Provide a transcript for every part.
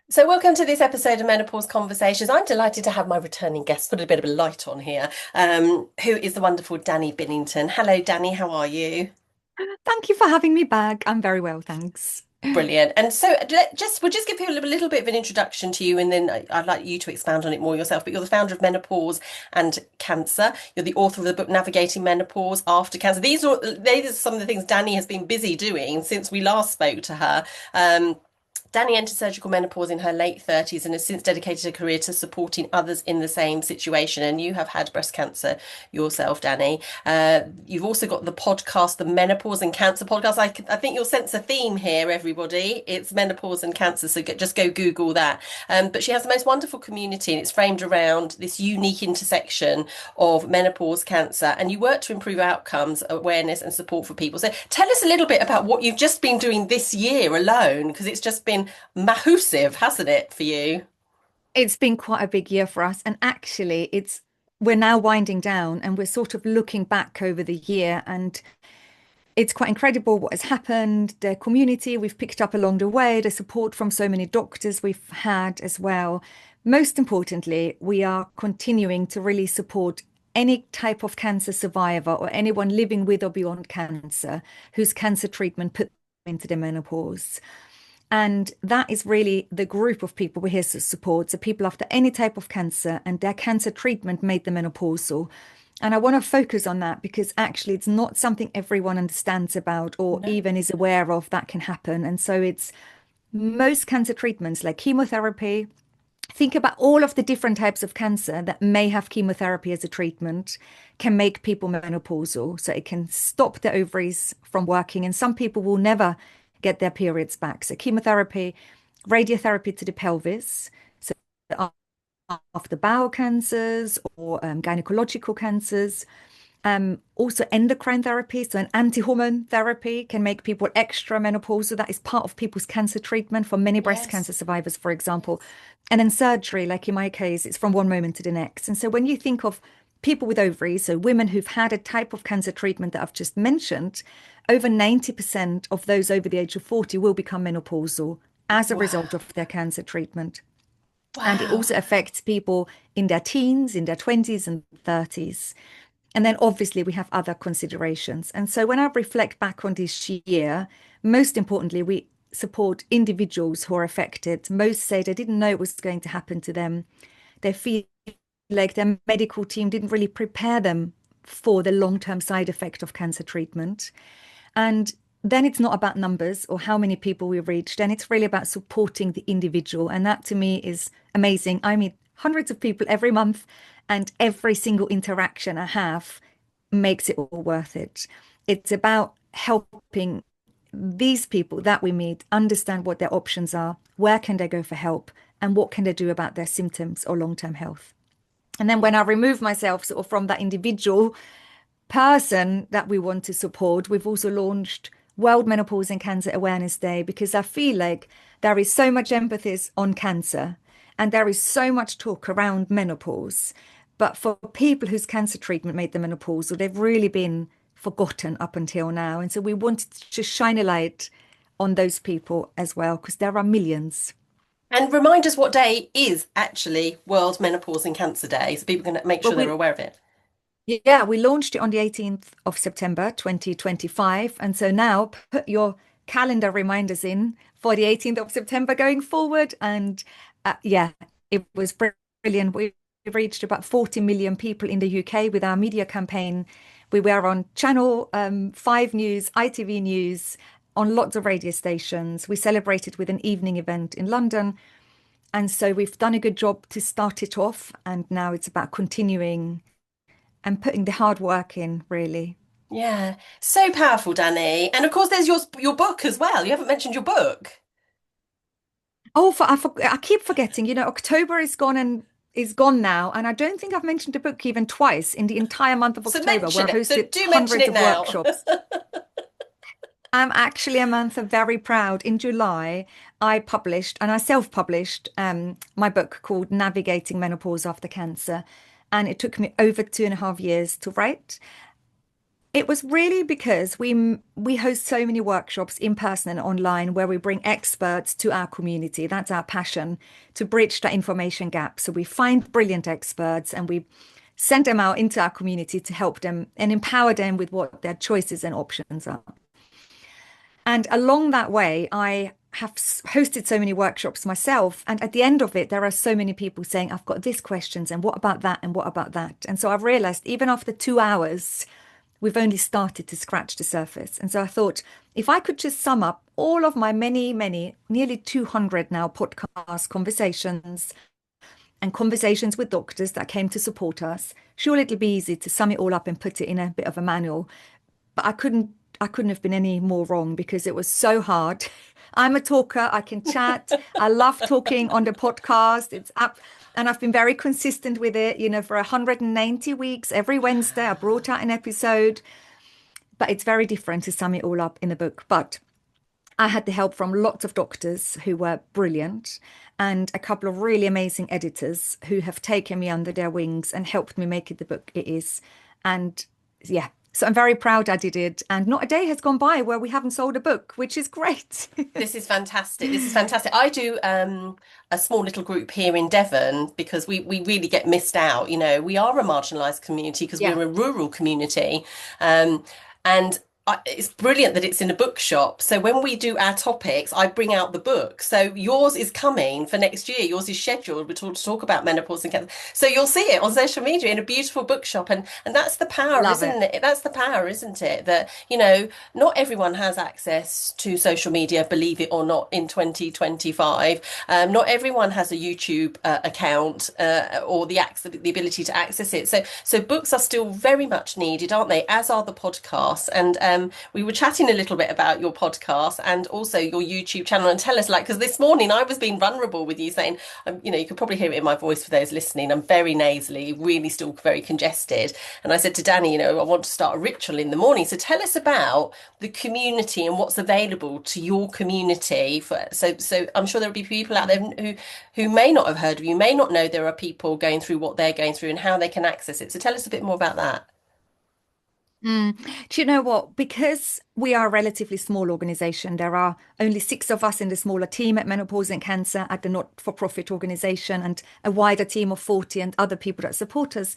So, welcome to this episode of Menopause Conversations. I'm delighted to have my returning guest, put a bit of a light on here, who is the wonderful Dani Binnington. Hello, Dani, how are you? Thank you for having me back. I'm very well, thanks. Brilliant. And so, we'll just give you a little bit of an introduction to you, and then I'd like you to expound on it more yourself. But you're the founder of Menopause and Cancer. You're the author of the book Navigating Menopause After Cancer. These are some of the things Dani has been busy doing since we last spoke to her. Um, Dani entered surgical menopause in her late 30s and has since dedicated her career to supporting others in the same situation. And you have had breast cancer yourself, Dani. You've also got the podcast, the Menopause and Cancer podcast. I think you'll sense a theme here, everybody. It's menopause and cancer, so just go Google that. But she has the most wonderful community, and it's framed around this unique intersection of menopause, cancer, and you work to improve outcomes, awareness, and support for people. So tell us a little bit about what you've just been doing this year alone, because it's just been massive, hasn't it, for you? It's been quite a big year for us, and actually, it's we're now winding down and we're sort of looking back over the year, and it's quite incredible what has happened, the community we've picked up along the way, the support from so many doctors we've had as well. Most importantly, we are continuing to really support any type of cancer survivor or anyone living with or beyond cancer whose cancer treatment put them into the menopause. And that is really the group of people we're here to support. So people after any type of cancer and their cancer treatment made them menopausal. And I want to focus on that because actually it's not something everyone understands about or No. even is aware of that can happen. And so it's most cancer treatments like chemotherapy. Think about all of the different types of cancer that may have chemotherapy as a treatment can make people menopausal. So it can stop the ovaries from working. And some people will never get their periods back. So chemotherapy, radiotherapy to the pelvis, so after bowel cancers or gynecological cancers. Also endocrine therapy, so an anti-hormone therapy can make people extra menopausal. That is part of people's cancer treatment for many breast Yes. cancer survivors, for example. And then surgery, like in my case, it's from one moment to the next. And so when you think of people with ovaries, so women who've had a type of cancer treatment that I've just mentioned, over 90% of those over the age of 40 will become menopausal as a result Wow. of their cancer treatment. And it Wow. also affects people in their teens, in their 20s and 30s. And then obviously we have other considerations. And so when I reflect back on this year, most importantly, we support individuals who are affected. Most say they didn't know it was going to happen to them. They feel like their medical team didn't really prepare them for the long-term side effect of cancer treatment. And then it's not about numbers or how many people we reach. Then it's really about supporting the individual. And that to me is amazing. I meet hundreds of people every month, and every single interaction I have makes it all worth it. It's about helping these people that we meet understand what their options are, where can they go for help, and what can they do about their symptoms or long-term health. And then when I remove myself sort of from that individual person that we want to support, we've also launched World Menopause and Cancer Awareness Day because I feel like there is so much emphasis on cancer and there is so much talk around menopause. But for people whose cancer treatment made them menopausal, they've really been forgotten up until now. And so we wanted to shine a light on those people as well, because there are millions. And remind us what day is actually World Menopause and Cancer Day, so people can make Well, sure they're aware of it. yeah, we launched it on the 18th of September 2025. And so now put your calendar reminders in for the 18th of September going forward. And yeah, it was brilliant. We reached about 40 million people in the UK with our media campaign. We were on Channel 5 News, ITV News, on lots of radio stations. We celebrated with an evening event in London. And so we've done a good job to start it off. And now it's about continuing and putting the hard work in, really. Yeah, so powerful, Dani. And of course, there's your book as well. You haven't mentioned your book. Oh, I keep forgetting. October is gone and is gone now, and I don't think I've mentioned the book even twice in the entire month of So October, where mention I it. So hosted do mention hundreds it of now. workshops. I'm actually, Amantha, very proud. In July, I published and I self-published my book called Navigating Menopause After Cancer, and it took me over 2.5 years to write. It was really because we host so many workshops in person and online where we bring experts to our community. That's our passion, to bridge that information gap. So we find brilliant experts and we send them out into our community to help them and empower them with what their choices and options are. And along that way, I have hosted so many workshops myself. And at the end of it, there are so many people saying, I've got this questions and what about that and what about that? And so I've realized even after 2 hours, we've only started to scratch the surface. And so I thought, if I could just sum up all of my many, nearly 200 now podcast conversations and conversations with doctors that came to support us, surely it'll be easy to sum it all up and put it in a bit of a manual. But I couldn't have been any more wrong because it was so hard. I'm a talker. I can chat. I love talking on the podcast. It's up. And I've been very consistent with it, for 190 weeks. Every Wednesday, I brought out an episode. But it's very different to sum it all up in the book. But I had the help from lots of doctors who were brilliant and a couple of really amazing editors who have taken me under their wings and helped me make it the book it is. And yeah, so I'm very proud I did it. And not a day has gone by where we haven't sold a book, which is great. This is fantastic. This is fantastic. I do a small little group here in Devon because we really get missed out. We are a marginalised community because Yeah, we're a rural community. And it's brilliant that it's in a bookshop. So when we do our topics, I bring out the book. So yours is coming for next year. Yours is scheduled. We're to talk about menopause and cancer. So you'll see it on social media in a beautiful bookshop. And that's the power, love it. isn't it? That's the power, isn't it? That, not everyone has access to social media, believe it or not, in 2025. Not everyone has a YouTube account or the ability to access it. So books are still very much needed, aren't they? As are the podcasts. And we were chatting a little bit about your podcast and also your YouTube channel. And tell us, because this morning I was being vulnerable with you, saying, you could probably hear it in my voice for those listening. I'm very nasally, really still very congested. And I said to Dani, I want to start a ritual in the morning. So tell us about the community and what's available to your community. So I'm sure there'll be people out there who may not have heard of you, may not know there are people going through what they're going through and how they can access it. So tell us a bit more about that. Mm. Do you know what? Because we are a relatively small organization, there are only 6 of us in the smaller team at Menopause and Cancer at the not-for-profit organization and a wider team of 40 and other people that support us.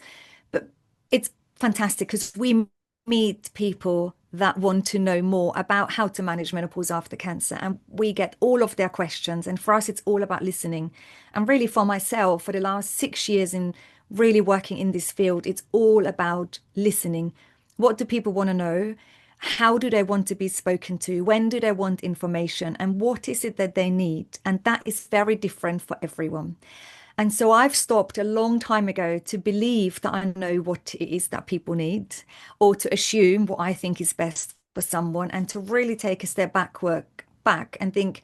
But it's fantastic because we meet people that want to know more about how to manage menopause after cancer. And we get all of their questions. And for us, it's all about listening. And really, for myself, for the last 6 years in really working in this field, it's all about listening. What do people want to know? How do they want to be spoken to? When do they want information? And what is it that they need? And that is very different for everyone. And so I've stopped a long time ago to believe that I know what it is that people need or to assume what I think is best for someone and to really take a step back and think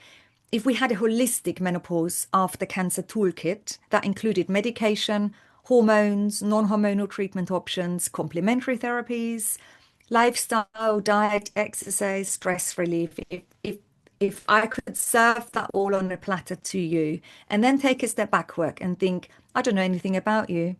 if we had a holistic menopause after cancer toolkit that included medication, hormones, non-hormonal treatment options, complementary therapies, lifestyle, diet, exercise, stress relief. If I could serve that all on a platter to you and then take a step backward and think, I don't know anything about you.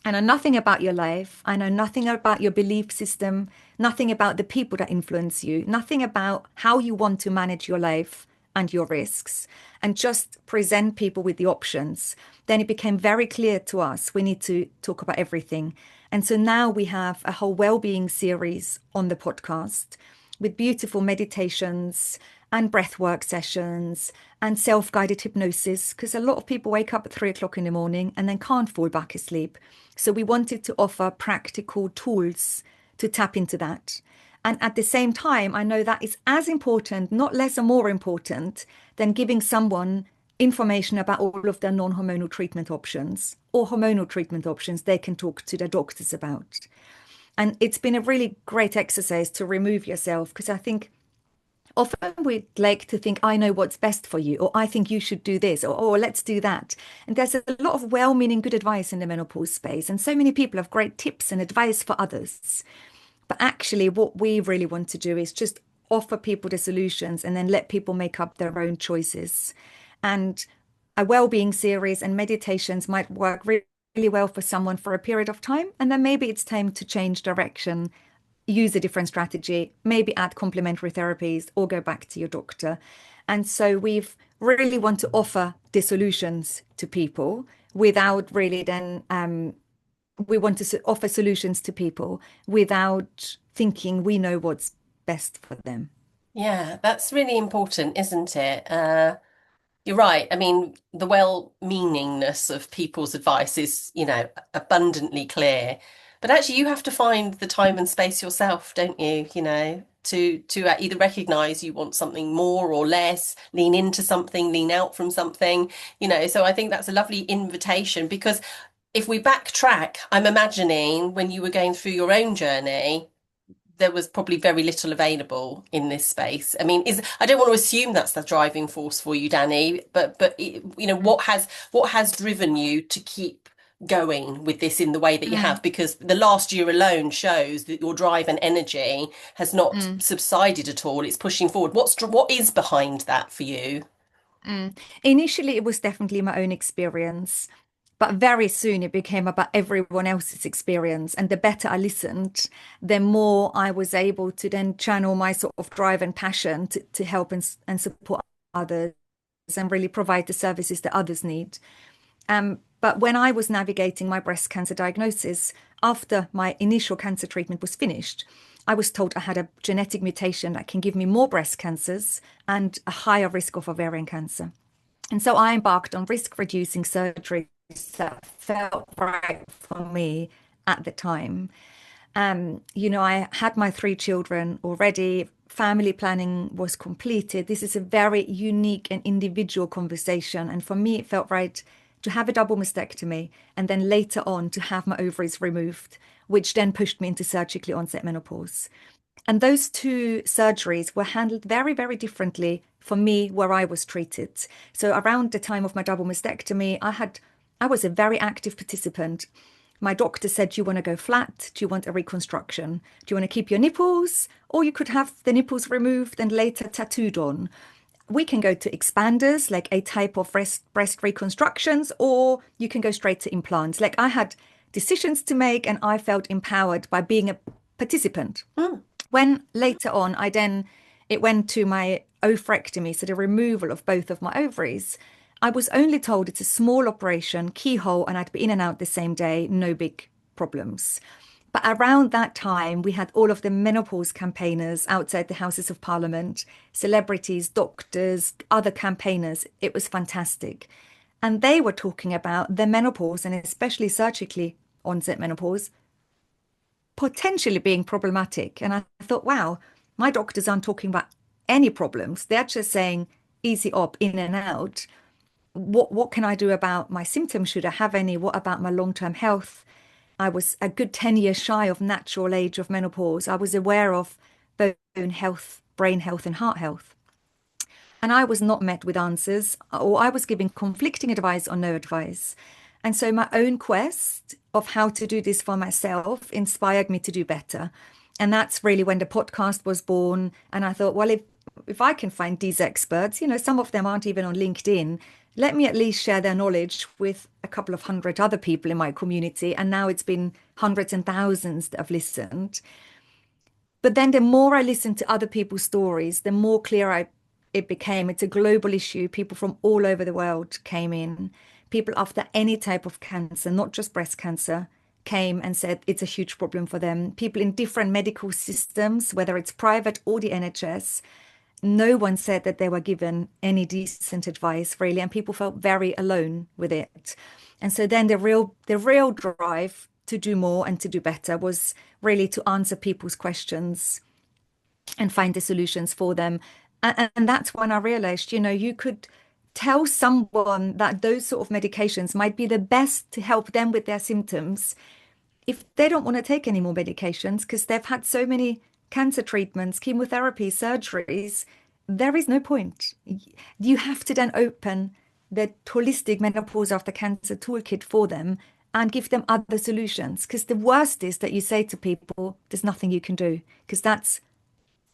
I know nothing about your life. I know nothing about your belief system, nothing about the people that influence you, nothing about how you want to manage your life and your risks, and just present people with the options. Then it became very clear to us we need to talk about everything. And so now we have a whole well-being series on the podcast with beautiful meditations and breathwork sessions and self-guided hypnosis, because a lot of people wake up at 3 o'clock in the morning and then can't fall back asleep. So we wanted to offer practical tools to tap into that. And at the same time, I know that is as important, not less or more important, than giving someone information about all of their non-hormonal treatment options or hormonal treatment options they can talk to their doctors about. And it's been a really great exercise to remove yourself because I think often we'd like to think, I know what's best for you, or I think you should do this, or oh, let's do that. And there's a lot of well-meaning good advice in the menopause space. And so many people have great tips and advice for others. But actually, what we really want to do is just offer people the solutions and then let people make up their own choices. And a well-being series and meditations might work really well for someone for a period of time. And then maybe it's time to change direction use a different strategy, maybe add complementary therapies or go back to your doctor. And so we've really want to offer the solutions to people without really then we want to offer solutions to people without thinking we know what's best for them. Yeah, that's really important, isn't it? You're right. I mean, the well-meaningness of people's advice is, abundantly clear. But actually, you have to find the time and space yourself, don't you? To either recognize you want something more or less, lean into something, lean out from something, So I think that's a lovely invitation because if we backtrack, I'm imagining when you were going through your own journey there was probably very little available in this space. I mean, I don't want to assume that's the driving force for you, Dani, but what has driven you to keep going with this in the way that you Mm, have? Because the last year alone shows that your drive and energy has not mm, subsided at all. It's pushing forward. What is behind that for you? mm. Initially, it was definitely my own experience, but very soon it became about everyone else's experience. And the better I listened, the more I was able to then channel my sort of drive and passion to help and support others and really provide the services that others need. But when I was navigating my breast cancer diagnosis, after my initial cancer treatment was finished, I was told I had a genetic mutation that can give me more breast cancers and a higher risk of ovarian cancer. And so I embarked on risk reducing surgeries that felt right for me at the time. I had my three children already. Family planning was completed. This is a very unique and individual conversation. And for me, it felt right to have a double mastectomy and then later on to have my ovaries removed, which then pushed me into surgically onset menopause. And those two surgeries were handled very, very differently for me where I was treated. So around the time of my double mastectomy, I was a very active participant. My doctor said, "Do you want to go flat? Do you want a reconstruction? Do you want to keep your nipples? Or you could have the nipples removed and later tattooed on. We can go to expanders, like a type of breast reconstructions, or you can go straight to implants." Like I had decisions to make and I felt empowered by being a participant. Mm. When later on, it went to my oophorectomy, so the removal of both of my ovaries. I was only told it's a small operation, keyhole, and I'd be in and out the same day, no big problems. But around that time, we had all of the menopause campaigners outside the Houses of Parliament, celebrities, doctors, other campaigners. It was fantastic. And they were talking about the menopause and especially surgically onset menopause potentially being problematic. And I thought, wow, my doctors aren't talking about any problems. They're just saying easy up, in and out. What can I do about my symptoms? Should I have any? What about my long-term health? I was a good 10 years shy of natural age of menopause. I was aware of bone health, brain health, and heart health. And I was not met with answers, or I was giving conflicting advice or no advice. And so my own quest of how to do this for myself inspired me to do better. And that's really when the podcast was born. And I thought, well, if I can find these experts, some of them aren't even on LinkedIn, let me at least share their knowledge with a couple of hundred other people in my community. And now it's been hundreds and thousands that have listened. But then the more I listened to other people's stories, the more clear it became. It's a global issue. People from all over the world came in. People after any type of cancer, not just breast cancer, came and said it's a huge problem for them. People in different medical systems, whether it's private or the NHS, no one said that they were given any decent advice, really, and people felt very alone with it. And so then the real drive to do more and to do better was really to answer people's questions and find the solutions for them. And that's when I realized, you could tell someone that those sort of medications might be the best to help them with their symptoms if they don't want to take any more medications because they've had so many cancer treatments, chemotherapy, surgeries. There is no point. You have to then open the holistic menopause after cancer toolkit for them and give them other solutions. Because the worst is that you say to people, there's nothing you can do, because that's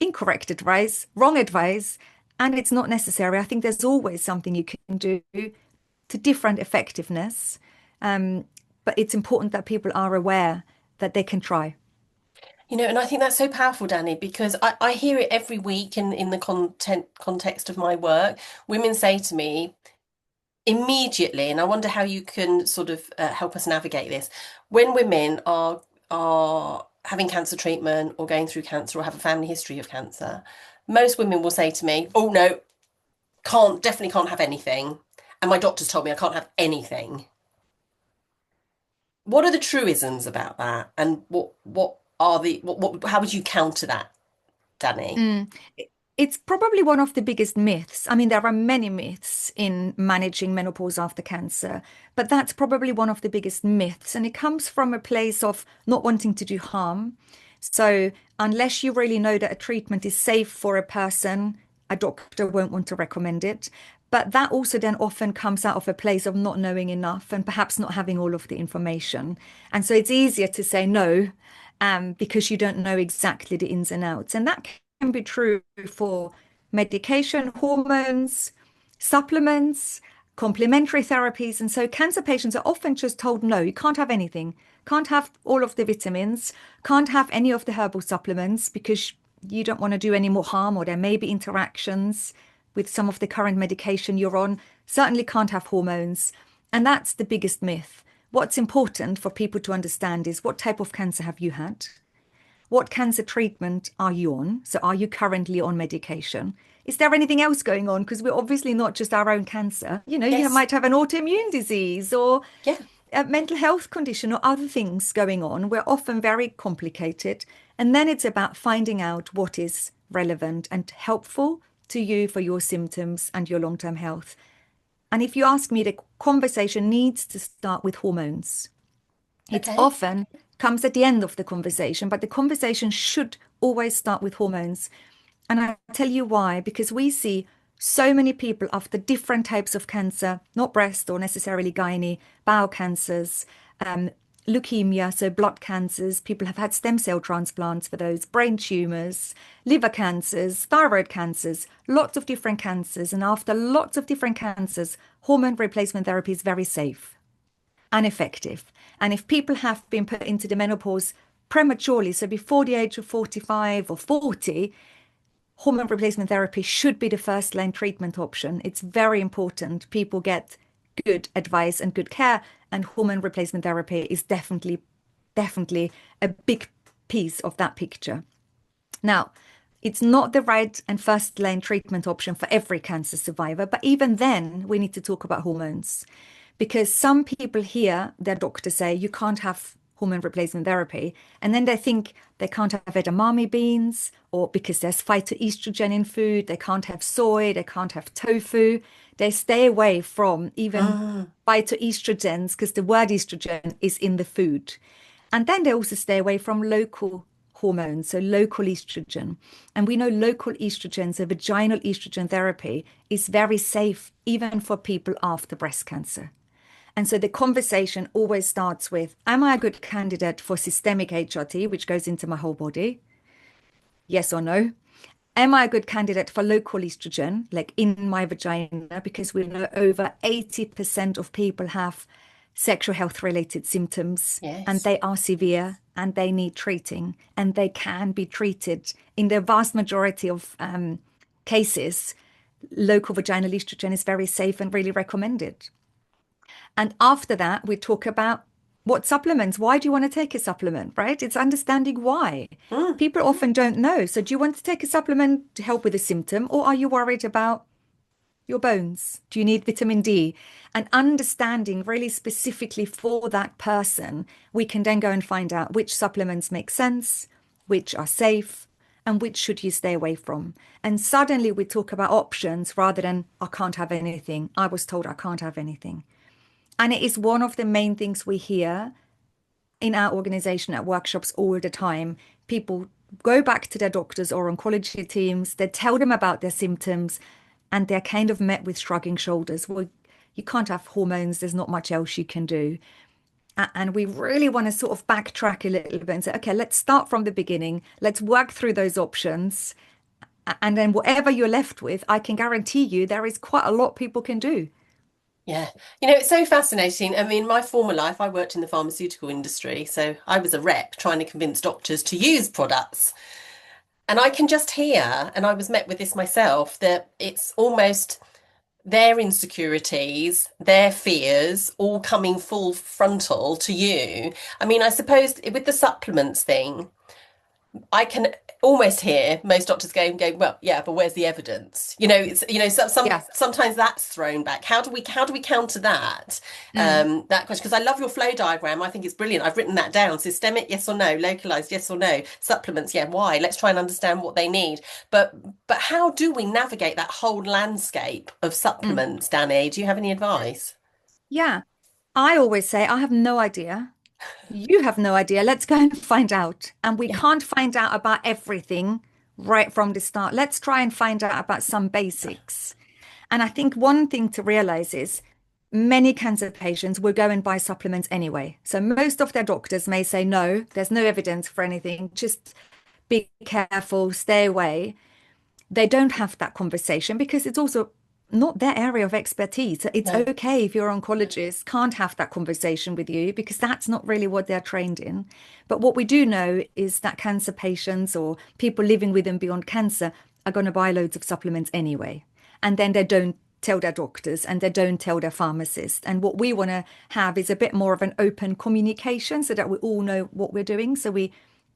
incorrect advice, wrong advice, and it's not necessary. I think there's always something you can do to different effectiveness. But it's important that people are aware that they can try. And I think that's so powerful, Danny, because I hear it every week in the context of my work. Women say to me immediately, and I wonder how you can sort of help us navigate this. When women are having cancer treatment or going through cancer or have a family history of cancer, most women will say to me, "Oh no, definitely can't have anything," and my doctor's told me I can't have anything. What are the truisms about that, and what are how would you counter that, Danny? Mm. It's probably one of the biggest myths. I mean, there are many myths in managing menopause after cancer, but that's probably one of the biggest myths. And it comes from a place of not wanting to do harm. So, unless you really know that a treatment is safe for a person, a doctor won't want to recommend it. But that also then often comes out of a place of not knowing enough and perhaps not having all of the information. And so it's easier to say no, because you don't know exactly the ins and outs. And that can be true for medication, hormones, supplements, complementary therapies. And so cancer patients are often just told, no, you can't have anything, can't have all of the vitamins, can't have any of the herbal supplements because you don't want to do any more harm, or there may be interactions with some of the current medication you're on. Certainly can't have hormones. And that's the biggest myth. What's important for people to understand is, what type of cancer have you had? What cancer treatment are you on? So are you currently on medication? Is there anything else going on? Because we're obviously not just our own cancer. You Yes. might have an autoimmune disease or Yeah. a mental health condition or other things going on. We're often very complicated. And then it's about finding out what is relevant and helpful to you for your symptoms and your long-term health. And if you ask me, the conversation needs to start with hormones. It's Okay. often comes at the end of the conversation, but the conversation should always start with hormones. And I tell you why, because we see so many people after different types of cancer, not breast or necessarily gynae, bowel cancers, um, leukemia, so blood cancers. People have had stem cell transplants for those, brain tumors, liver cancers, thyroid cancers, lots of different cancers. And after lots of different cancers, hormone replacement therapy is very safe and effective. And if people have been put into the menopause prematurely, so before the age of 45 or 40, hormone replacement therapy should be the first line treatment option. It's very important people get good advice and good care, and hormone replacement therapy is definitely a big piece of that picture. Now, it's not the right and first line treatment option for every cancer survivor, but even then, we need to talk about hormones, because some people hear their doctor say you can't have hormone replacement therapy, and then they think they can't have edamame beans, or because there's phytoestrogen in food, they can't have soy, they can't have tofu. They stay away from even Mm. phytoestrogens because the word estrogen is in the food. And then they also stay away from local hormones, so local estrogen. And we know local estrogen, so vaginal estrogen therapy, is very safe even for people after breast cancer. And so the conversation always starts with, am I a good candidate for systemic HRT, which goes into my whole body? Yes or no? Am I a good candidate for local estrogen, like in my vagina? Because we know over 80% of people have sexual health related symptoms, and Yes. they are severe and they need treating, and they can be treated in the vast majority of cases. Local vaginal estrogen is very safe and really recommended. And after that, we talk about what supplements. Why do you want to take a supplement, right? It's understanding why. Mm. People often don't know. So, do you want to take a supplement to help with a symptom, or are you worried about your bones? Do you need vitamin D? And understanding really specifically for that person, we can then go and find out which supplements make sense, which are safe, and which should you stay away from. And suddenly we talk about options rather than, I can't have anything. I was told I can't have anything. And it is one of the main things we hear in our organization at workshops all the time. People go back to their doctors or oncology teams, they tell them about their symptoms, and they're kind of met with shrugging shoulders. Well, you can't have hormones, there's not much else you can do. And we really want to sort of backtrack a little bit and say, okay, let's start from the beginning. Let's work through those options. And then whatever you're left with, I can guarantee you there is quite a lot people can do. Yeah. It's so fascinating. I mean, my former life, I worked in the pharmaceutical industry, so I was a rep trying to convince doctors to use products. And I can just hear, and I was met with this myself, that it's almost their insecurities, their fears, all coming full frontal to you. I mean, I suppose with the supplements thing, I can almost hear most doctors going, well, yeah, but where's the evidence? Yeah. Sometimes that's thrown back. How do we counter that? Mm. That question, because I love your flow diagram. I think it's brilliant. I've written that down. Systemic, yes or no, localized, yes or no, supplements, yeah, why? Let's try and understand what they need. But how do we navigate that whole landscape of Mm. supplements, Danny? Do you have any advice? Yeah. I always say, I have no idea. You have no idea. Let's go and find out. And we Yeah, can't find out about everything right from the start. Let's try and find out about some basics. And I think one thing to realize is many cancer patients will go and buy supplements anyway. So most of their doctors may say, no, there's no evidence for anything. Just be careful, stay away. They don't have that conversation because it's also not their area of expertise. It's no, okay if your oncologist can't have that conversation with you because that's not really what they're trained in. But what we do know is that cancer patients or people living with and beyond cancer are going to buy loads of supplements anyway. And then they don't tell their doctors and they don't tell their pharmacists. And what we want to have is a bit more of an open communication so that we all know what we're doing. So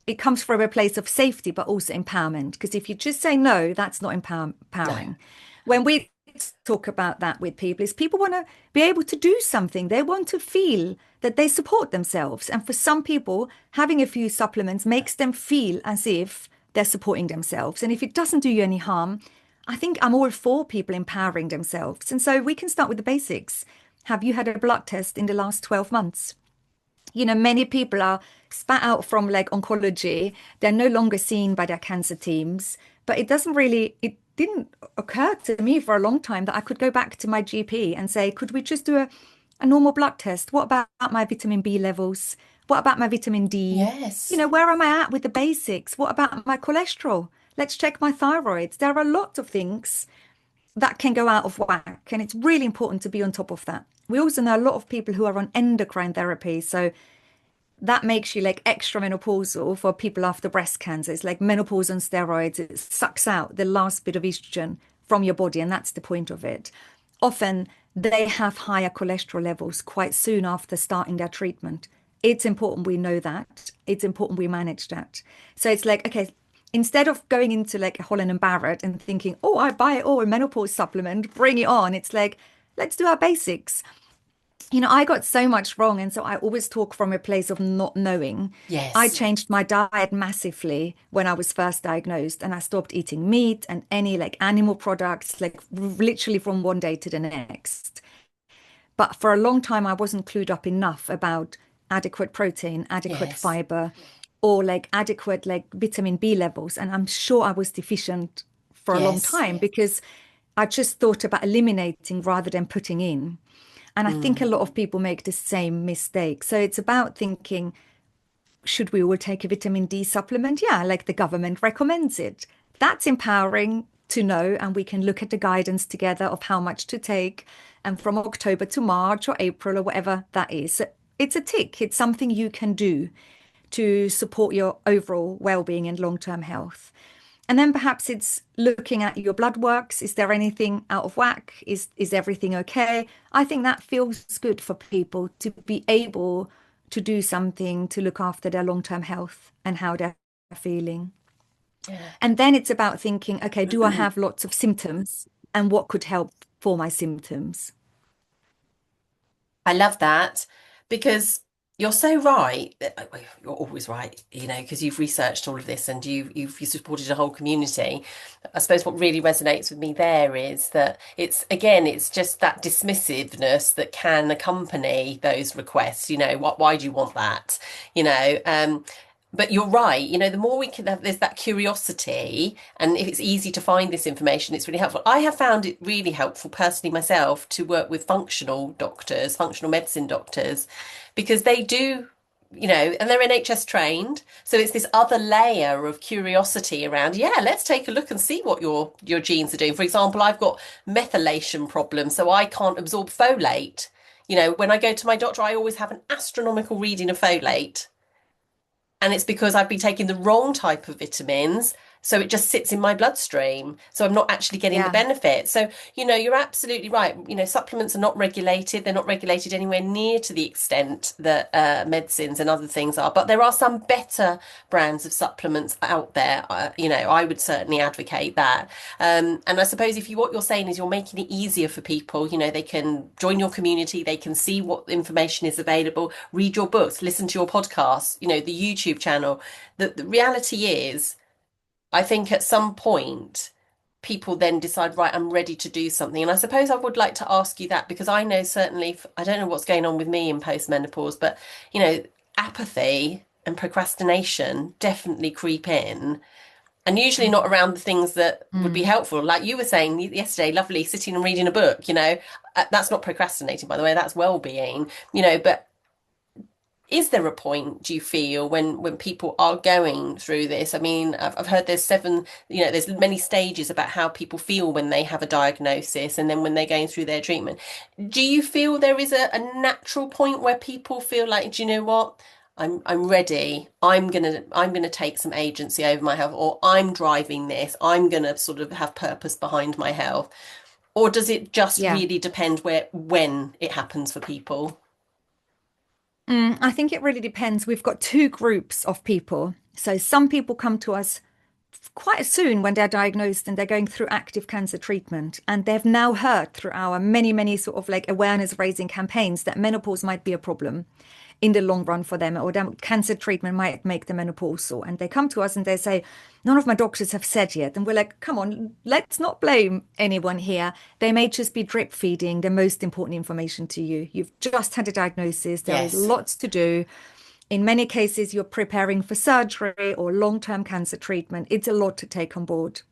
it comes from a place of safety, but also empowerment. Because if you just say no, that's not no. empowering. When we talk about that with people, is people want to be able to do something. They want to feel that they support themselves. And for some people, having a few supplements makes them feel as if they're supporting themselves. And if it doesn't do you any harm, I think I'm all for people empowering themselves. And so we can start with the basics. Have you had a blood test in the last 12 months? Many people are spat out from like oncology. They're no longer seen by their cancer teams, but it didn't occur to me for a long time that I could go back to my GP and say, could we just do a normal blood test? What about my vitamin B levels? What about my vitamin D? Yes. Where am I at with the basics? What about my cholesterol? Let's check my thyroid. There are a lot of things that can go out of whack, and it's really important to be on top of that. We also know a lot of people who are on endocrine therapy. So that makes you like extra menopausal for people after breast cancer. It's like menopause on steroids. It sucks out the last bit of estrogen from your body, and that's the point of it. Often they have higher cholesterol levels quite soon after starting their treatment. It's important we know that. It's important we manage that. So it's like, okay, instead of going into like a Holland and Barrett and thinking, oh, I buy it all, a menopause supplement, bring it on. It's like, let's do our basics. I got so much wrong. And so I always talk from a place of not knowing. I Yes. changed my diet massively when I was first diagnosed, and I stopped eating meat and any like animal products, like literally from one day to the next. But for a long time, I wasn't clued up enough about adequate protein, adequate Yes. fiber, or like adequate like vitamin B levels. And I'm sure I was deficient for a long Yes. time because I just thought about eliminating rather than putting in. And I think a Mm. lot of people make the same mistake. So it's about thinking, should we all take a vitamin D supplement? Yeah, like the government recommends it. That's empowering to know. And we can look at the guidance together of how much to take. And from October to March or April or whatever that is. So it's a tick. It's something you can do to support your overall well-being and long-term health. And then perhaps it's looking at your blood works. Is there anything out of whack? Is everything okay? I think that feels good for people to be able to do something to look after their long-term health and how they're feeling. Yeah. And then it's about thinking, okay, do I have lots of symptoms and what could help for my symptoms? I love that because you're so right. Well, you're always right, because you've researched all of this and you've supported a whole community. I suppose what really resonates with me there is that it's just that dismissiveness that can accompany those requests. Why do you want that? You know, um, but you're right. The more we can have, there's that curiosity, and if it's easy to find this information, it's really helpful. I have found it really helpful personally myself to work with functional doctors, functional medicine doctors, because they do and they're NHS trained. So it's this other layer of curiosity around, yeah, let's take a look and see what your genes are doing. For example, I've got methylation problems, so I can't absorb folate. When I go to my doctor, I always have an astronomical reading of folate. And it's because I've been taking the wrong type of vitamins. So it just sits in my bloodstream. So I'm not actually getting the Yeah. benefit. So, you're absolutely right. Supplements are not regulated. They're not regulated anywhere near to the extent that medicines and other things are. But there are some better brands of supplements out there. I would certainly advocate that. And I suppose what you're saying is you're making it easier for people. They can join your community. They can see what information is available, read your books, listen to your podcasts, the YouTube channel. The reality is, I think at some point, people then decide, right, I'm ready to do something. And I suppose I would like to ask you that because I know certainly, I don't know what's going on with me in postmenopause, but, apathy and procrastination definitely creep in. And usually not around the things that would be Mm. helpful. Like you were saying yesterday, lovely, sitting and reading a book, that's not procrastinating, by the way, that's well-being, but is there a point, do you feel, when people are going through this? I mean, I've heard there's many stages about how people feel when they have a diagnosis and then when they're going through their treatment. Do you feel there is a natural point where people feel like, do you know what? I'm ready. I'm gonna take some agency over my health, or I'm driving this. I'm gonna sort of have purpose behind my health. Or does it just Yeah. really depend when it happens for people? I think it really depends. We've got two groups of people. So some people come to us quite soon when they're diagnosed and they're going through active cancer treatment. And they've now heard through our many, many sort of like awareness raising campaigns that menopause might be a problem in the long run for them, or cancer treatment might make them menopausal. And they come to us and they say, none of my doctors have said yet. And we're like, come on, let's not blame anyone here. They may just be drip feeding the most important information to you. You've just had a diagnosis. There is Yes. lots to do. In many cases, you're preparing for surgery or long-term cancer treatment. It's a lot to take on board.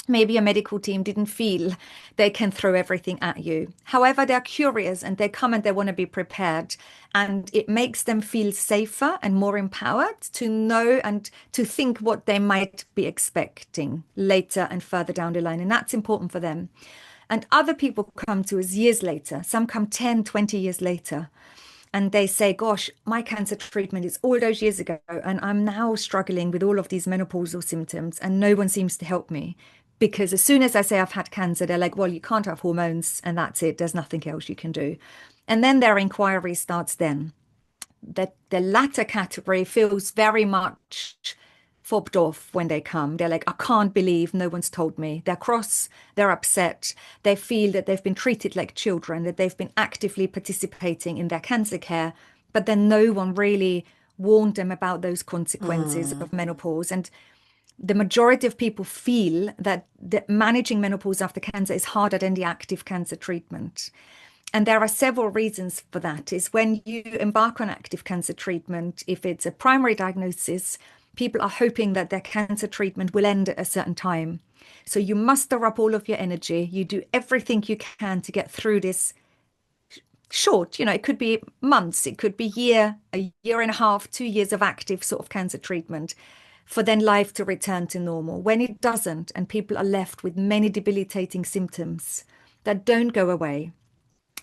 Maybe a medical team didn't feel they can throw everything at you. However, they're curious and they come and they want to be prepared. And it makes them feel safer and more empowered to know and to think what they might be expecting later and further down the line. And that's important for them. And other people come to us years later. Some come 10, 20 years later. And they say, gosh, my cancer treatment is all those years ago, and I'm now struggling with all of these menopausal symptoms, and no one seems to help me. Because as soon as I say I've had cancer, they're like, well, you can't have hormones, and that's it. There's nothing else you can do. And then their inquiry starts then. That the latter category feels very much fobbed off when they come. They're like, I can't believe no one's told me. They're cross, they're upset. They feel that they've been treated like children, that they've been actively participating in their cancer care, but then no one really warned them about those consequences Mm. of menopause. And the majority of people feel that managing menopause after cancer is harder than the active cancer treatment. And there are several reasons for that. Is when you embark on active cancer treatment, if it's a primary diagnosis, people are hoping that their cancer treatment will end at a certain time. So you muster up all of your energy. You do everything you can to get through this short, it could be months, it could be a year and a half, 2 years of active sort of cancer treatment for then life to return to normal. When it doesn't, and people are left with many debilitating symptoms that don't go away,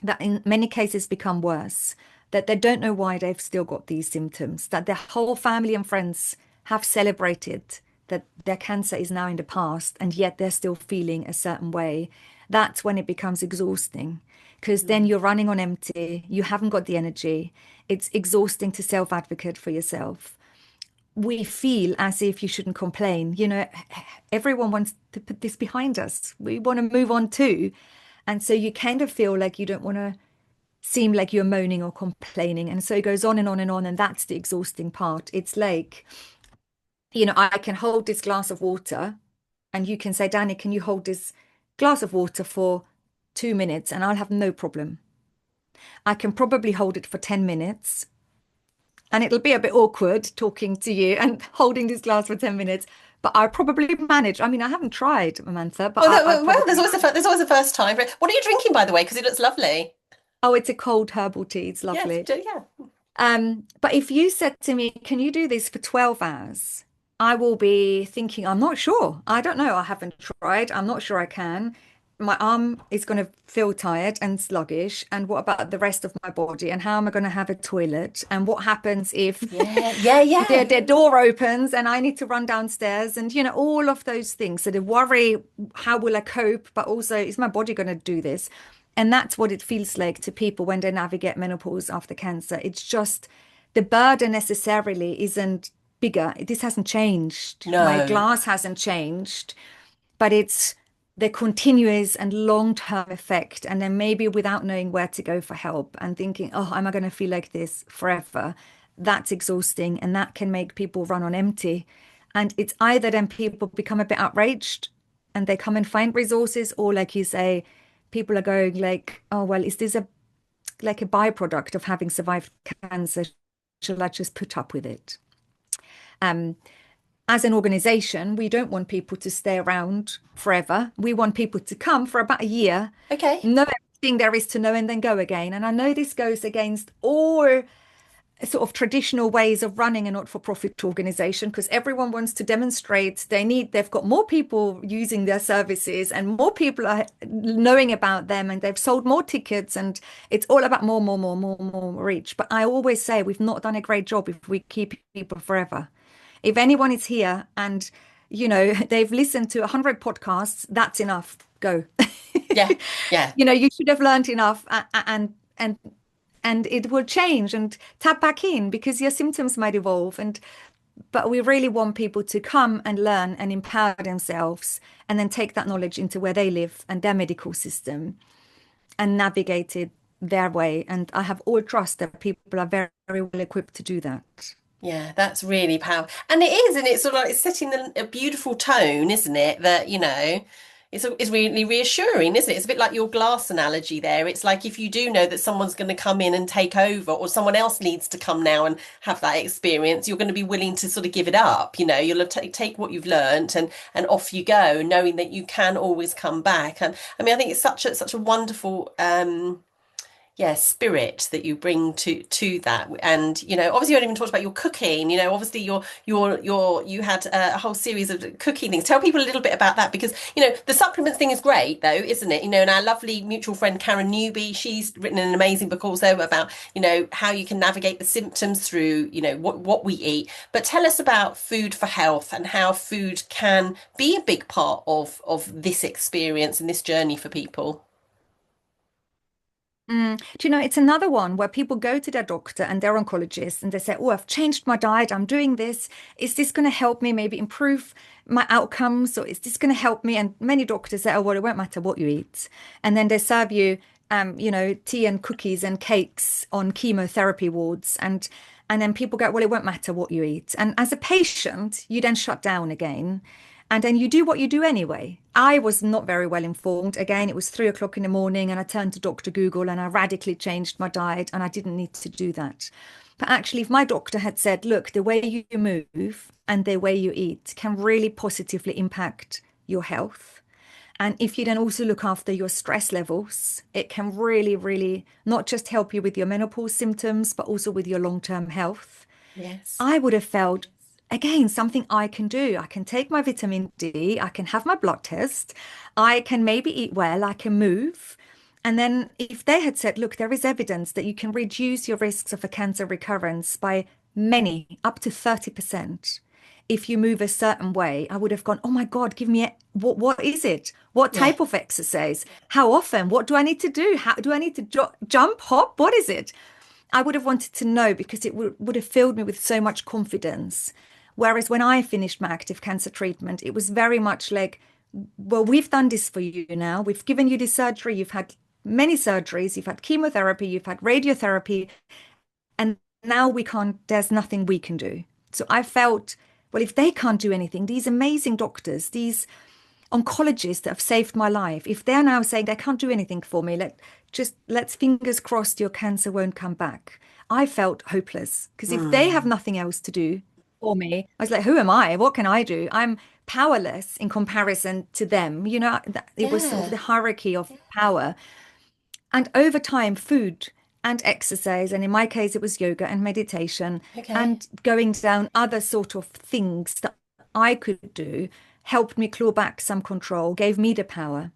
that in many cases become worse, that they don't know why they've still got these symptoms, that their whole family and friends have celebrated that their cancer is now in the past, and yet they're still feeling a certain way. That's when it becomes exhausting, because then you're running on empty, you haven't got the energy. It's exhausting to self-advocate for yourself. We feel as if you shouldn't complain. Everyone wants to put this behind us. We want to move on too. And so you kind of feel like you don't want to seem like you're moaning or complaining. And so it goes on and on and on. And that's the exhausting part. It's like, I can hold this glass of water and you can say, Dani, can you hold this glass of water for 2 minutes? And I'll have no problem. I can probably hold it for 10 minutes. And it'll be a bit awkward talking to you and holding this glass for 10 minutes, but I'll probably manage. I mean, I haven't tried, Amantha, but Well, I well, probably. there's always a first time. What are you drinking, by the way? Because it looks lovely. Oh, it's a cold herbal tea. It's Yes, lovely. yeah. But if you said to me, can you do this for 12 hours? I will be thinking, I'm not sure. I don't know. I haven't tried. I'm not sure I can. My arm is going to feel tired and sluggish. And what about the rest of my body? And how am I going to have a toilet? And what happens if Yeah, yeah, yeah. their door opens and I need to run downstairs? And, all of those things. So the worry, how will I cope? But also, is my body going to do this? And that's what it feels like to people when they navigate menopause after cancer. It's just the burden necessarily isn't bigger. This hasn't changed. My No. glass hasn't changed, but it's the continuous and long-term effect. And then maybe without knowing where to go for help and thinking, oh, am I going to feel like this forever? That's exhausting. And that can make people run on empty. And it's either then people become a bit outraged and they come and find resources, or like you say, people are going like, oh, well, is this a like a byproduct of having survived cancer? Shall I just put up with it? Um, as an organization, we don't want people to stay around forever. We want people to come for about a year, Okay. know everything there is to know, and then go again. And I know this goes against all sort of traditional ways of running a not-for-profit organization, because everyone wants to demonstrate they've got more people using their services and more people are knowing about them and they've sold more tickets and it's all about more reach. But I always say we've not done a great job if we keep people forever. If anyone is here and they've listened to 100 podcasts, that's enough. Go. Yeah, yeah. You should have learned enough, and it will change, and tap back in because your symptoms might evolve. But we really want people to come and learn and empower themselves and then take that knowledge into where they live and their medical system and navigate it their way. And I have all trust that people are very, very well equipped to do that. Yeah, that's really powerful. And it is, and it's sort of like it's setting a beautiful tone, isn't it? That, it's really reassuring, isn't it? It's a bit like your glass analogy there. It's like if you do know that someone's going to come in and take over, or someone else needs to come now and have that experience, you're going to be willing to sort of give it up. You'll take what you've learnt and off you go, knowing that you can always come back. And I mean, I think it's such a wonderful yeah, spirit that you bring to that. And obviously you haven't even talked about your cooking. Obviously you had a whole series of cooking things. Tell people a little bit about that, because the supplements thing is great though, isn't it? And our lovely mutual friend Karen Newby, she's written an amazing book also about how you can navigate the symptoms through what we eat. But tell us about food for health and how food can be a big part of this experience and this journey for people. Do you know, it's another one where people go to their doctor and their oncologist and they say, oh, I've changed my diet. I'm doing this. Is this going to help me maybe improve my outcomes? Or is this going to help me? And many doctors say, oh, well, it won't matter what you eat. And then they serve you, tea and cookies and cakes on chemotherapy wards. And then people go, well, it won't matter what you eat. And as a patient, you then shut down again. And then you do what you do anyway. I was not very well informed. Again, it was 3 o'clock in the morning and I turned to Dr. Google and I radically changed my diet and I didn't need to do that. But actually, if my doctor had said, look, the way you move and the way you eat can really positively impact your health. And if you then also look after your stress levels, it can really, really not just help you with your menopause symptoms, but also with your long-term health. Yes. I would have felt, again, something I can do. I can take my vitamin D, I can have my blood test, I can maybe eat well, I can move. And then if they had said, look, there is evidence that you can reduce your risks of a cancer recurrence by up to 30%. If you move a certain way, I would have gone, oh my God, give me what is it? What Yeah. type of exercise? How often? What do I need to do? How do I need to jump, hop? What is it? I would have wanted to know because it would have filled me with so much confidence. Whereas when I finished my active cancer treatment, it was very much like, well, we've done this for you now. We've given you this surgery. You've had many surgeries. You've had chemotherapy. You've had radiotherapy. And now there's nothing we can do. So I felt, well, if they can't do anything, these amazing doctors, these oncologists that have saved my life, if they're now saying they can't do anything for me, let's fingers crossed your cancer won't come back. I felt hopeless because if they have Mm. nothing else to do for me, I was like, who am I? What can I do? I'm powerless in comparison to them. It was sort of Yeah. the hierarchy of power. And over time, food and exercise. And in my case, it was yoga and meditation, Okay. and going down other sort of things that I could do helped me claw back some control, gave me the power,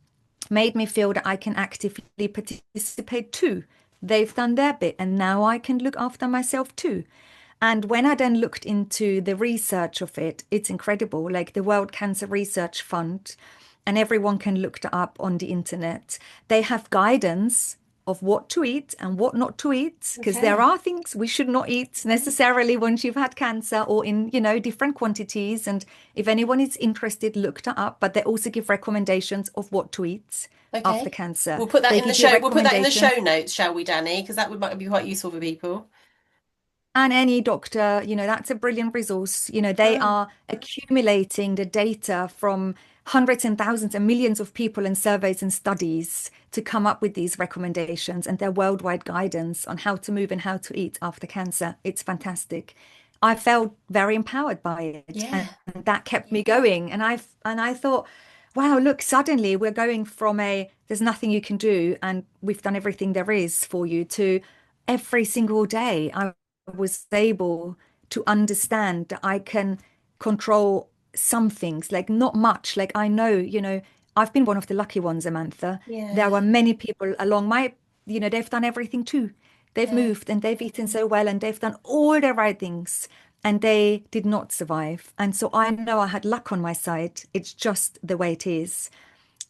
made me feel that I can actively participate too. They've done their bit, and now I can look after myself too. And when I then looked into the research of it, it's incredible. Like the World Cancer Research Fund, and everyone can look that up on the internet. They have guidance of what to eat and what not to eat, because there Okay. are things we should not eat necessarily once you've had cancer or in, different quantities. And if anyone is interested, look that up. But they also give recommendations of what to eat after Okay. cancer. We'll put that They in the give you show. We'll put that in the show recommendations. notes, shall we, Danny? Because that would might be quite useful for people. And any doctor, that's a brilliant resource. They Oh, are accumulating the data from hundreds and thousands and millions of people and surveys and studies to come up with these recommendations and their worldwide guidance on how to move and how to eat after cancer. It's fantastic. I felt very empowered by it, and yeah. that kept me going. And I thought, wow, look, suddenly we're going from a there's nothing you can do and we've done everything there is for you to every single day. I was able to understand that I can control some things, like not much. Like I know, I've been one of the lucky ones, Amantha. There Yeah. were many people along my, they've done everything too. They've Yeah. moved and they've eaten so well and they've done all the right things and they did not survive. And so I know I had luck on my side. It's just the way it is.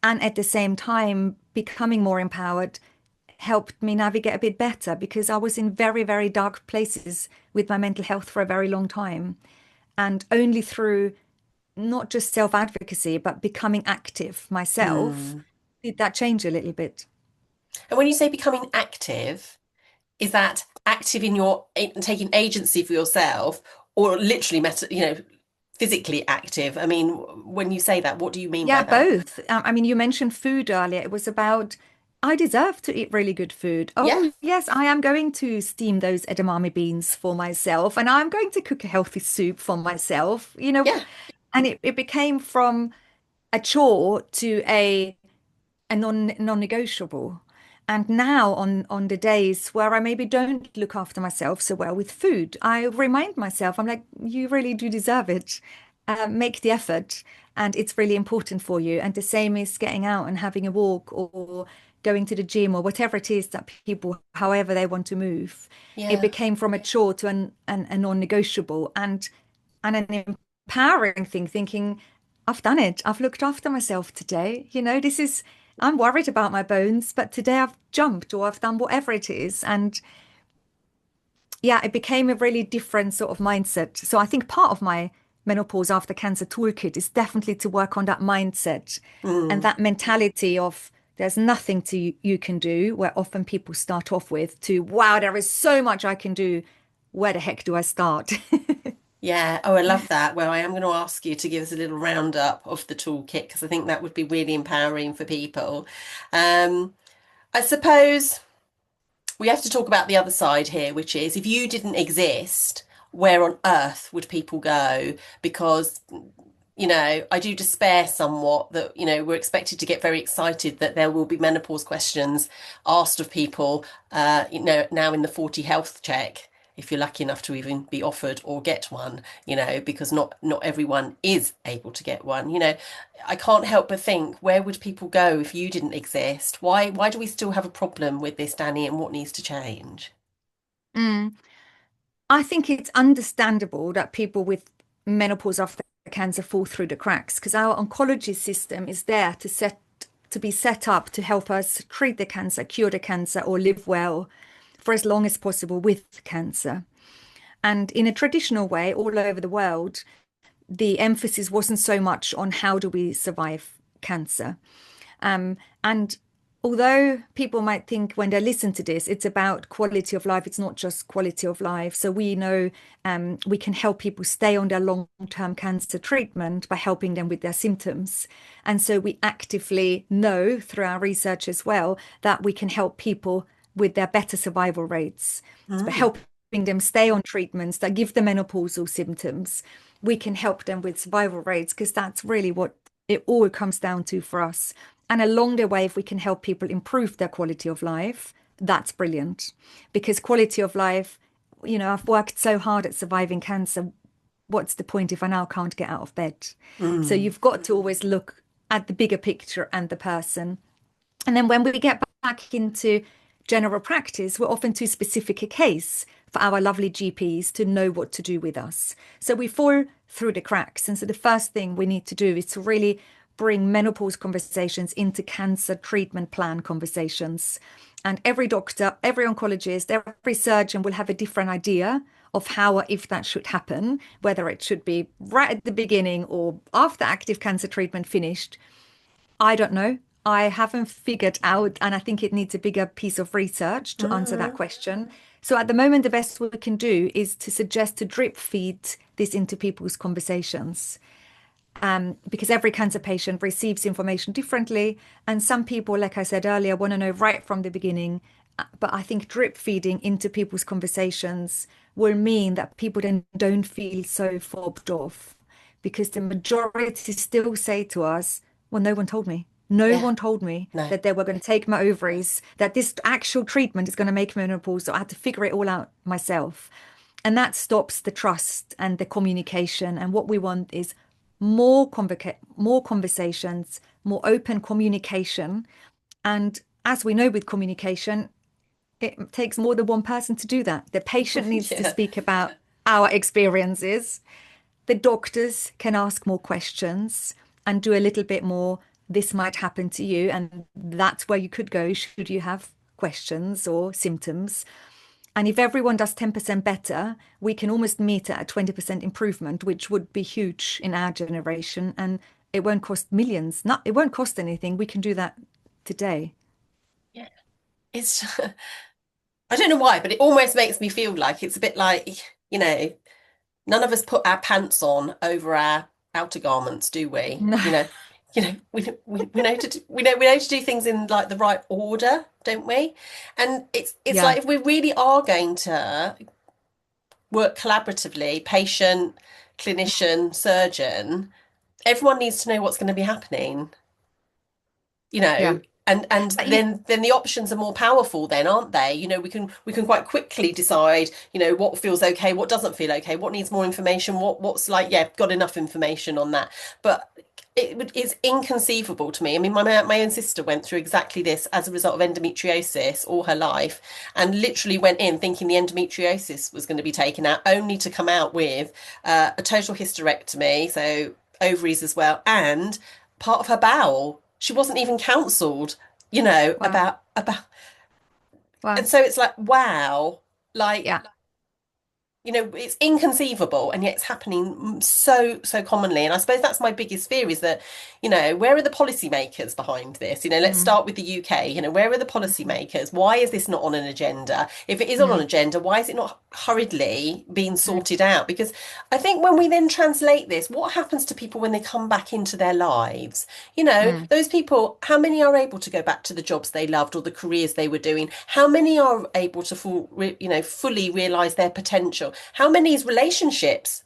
And at the same time, becoming more empowered helped me navigate a bit better because I was in very, very dark places with my mental health for a very long time. And only through not just self-advocacy, but becoming active myself, Mm. did that change a little bit. And when you say becoming active, is that active in your in taking agency for yourself, or literally physically active? I mean, when you say that, what do you mean Yeah, by that? both. I mean, you mentioned food earlier. It was about, I deserve to eat really good food. Yeah. Oh, yes, I am going to steam those edamame beans for myself, and I'm going to cook a healthy soup for myself, Yeah. and it became from a chore to a non-negotiable. And now on the days where I maybe don't look after myself so well with food, I remind myself, I'm like, you really do deserve it. Make the effort, and it's really important for you. And the same is getting out and having a walk or going to the gym or whatever it is that people, however they want to move. It Yeah. became from a chore to a non-negotiable and an empowering thing, thinking, I've done it. I've looked after myself today. I'm worried about my bones, but today I've jumped or I've done whatever it is. And yeah, it became a really different sort of mindset. So I think part of my menopause after cancer toolkit is definitely to work on that mindset and Mm. that mentality of there's nothing you can do, where often people start off with, to wow, there is so much I can do. Where the heck do I start? Yeah. Oh, I love that. Well, I am going to ask you to give us a little roundup of the toolkit because I think that would be really empowering for people. Um, I suppose we have to talk about the other side here, which is if you didn't exist, where on earth would people go? Because, I do despair somewhat that, we're expected to get very excited that there will be menopause questions asked of people, now in the 40 health check. If you're lucky enough to even be offered or get one, because not everyone is able to get one. I can't help but think, where would people go if you didn't exist? Why do we still have a problem with this, Danny, and what needs to change? Mm. I think it's understandable that people with menopause after cancer fall through the cracks because our oncology system is there to be set up to help us treat the cancer, cure the cancer, or live well for as long as possible with cancer. And in a traditional way, all over the world, the emphasis wasn't so much on how do we survive cancer. And although people might think when they listen to this, it's about quality of life, it's not just quality of life. So we know we can help people stay on their long-term cancer treatment by helping them with their symptoms. And so we actively know through our research as well that we can help people with their better survival rates. So by Mm. helping them stay on treatments that give them menopausal symptoms, we can help them with survival rates because that's really what it all comes down to for us. And along the way, if we can help people improve their quality of life, that's brilliant because quality of life, I've worked so hard at surviving cancer. What's the point if I now can't get out of bed? So Mm. you've got to always look at the bigger picture and the person. And then when we get back into general practice, we're often too specific a case for our lovely GPs to know what to do with us. So we fall through the cracks. And so the first thing we need to do is to really bring menopause conversations into cancer treatment plan conversations. And every doctor, every oncologist, every surgeon will have a different idea of how or if that should happen, whether it should be right at the beginning or after active cancer treatment finished. I don't know. I haven't figured out, and I think it needs a bigger piece of research to answer that Mm. question. So at the moment, the best we can do is to suggest to drip feed this into people's conversations. Because every cancer patient receives information differently. And some people, like I said earlier, want to know right from the beginning. But I think drip feeding into people's conversations will mean that people then don't feel so fobbed off because the majority still say to us, well, no one told me. No Yeah, one told me no. that they were going to take my ovaries, that this actual treatment is going to make me menopause. So I had to figure it all out myself. And that stops the trust and the communication. And what we want is more conversations, more open communication. And as we know with communication, it takes more than one person to do that. The patient needs to Yeah. speak about our experiences. The doctors can ask more questions and do a little bit more. This might happen to you, and that's where you could go should you have questions or symptoms. And if everyone does 10% better, we can almost meet at a 20% improvement, which would be huge in our generation. And it won't cost millions. Not, it won't cost anything. We can do that today. Yeah. It's I don't know why, but it almost makes me feel like it's a bit like, you know, none of us put our pants on over our outer garments, do we? No. We know we know to do things in like the right order, don't we? And it's Yeah. like if we really are going to work collaboratively, patient, clinician, surgeon, everyone needs to know what's going to be happening, you Yeah. know, and But you, then the options are more powerful then, aren't they? We can quite quickly decide, what feels okay, what doesn't feel okay, what needs more information, what's like, yeah, got enough information on that. But it's inconceivable to me. I mean, my own sister went through exactly this as a result of endometriosis all her life, and literally went in thinking the endometriosis was going to be taken out, only to come out with a total hysterectomy, so ovaries as well, and part of her bowel. She wasn't even counselled, wow. about, Wow. and so it's like, wow, like, Yeah. it's inconceivable, and yet it's happening so commonly. And I suppose that's my biggest fear is that, where are the policymakers behind this? Let's Mm, start with the UK. Where are the mm, policymakers? Why is this not on an agenda? If it is on an mm, agenda, why is it not hurriedly being mm, sorted out? Because I think when we then translate this, what happens to people when they come back into their lives? mm, Those people, how many are able to go back to the jobs they loved or the careers they were doing? How many are able to fully realize their potential? How many's relationships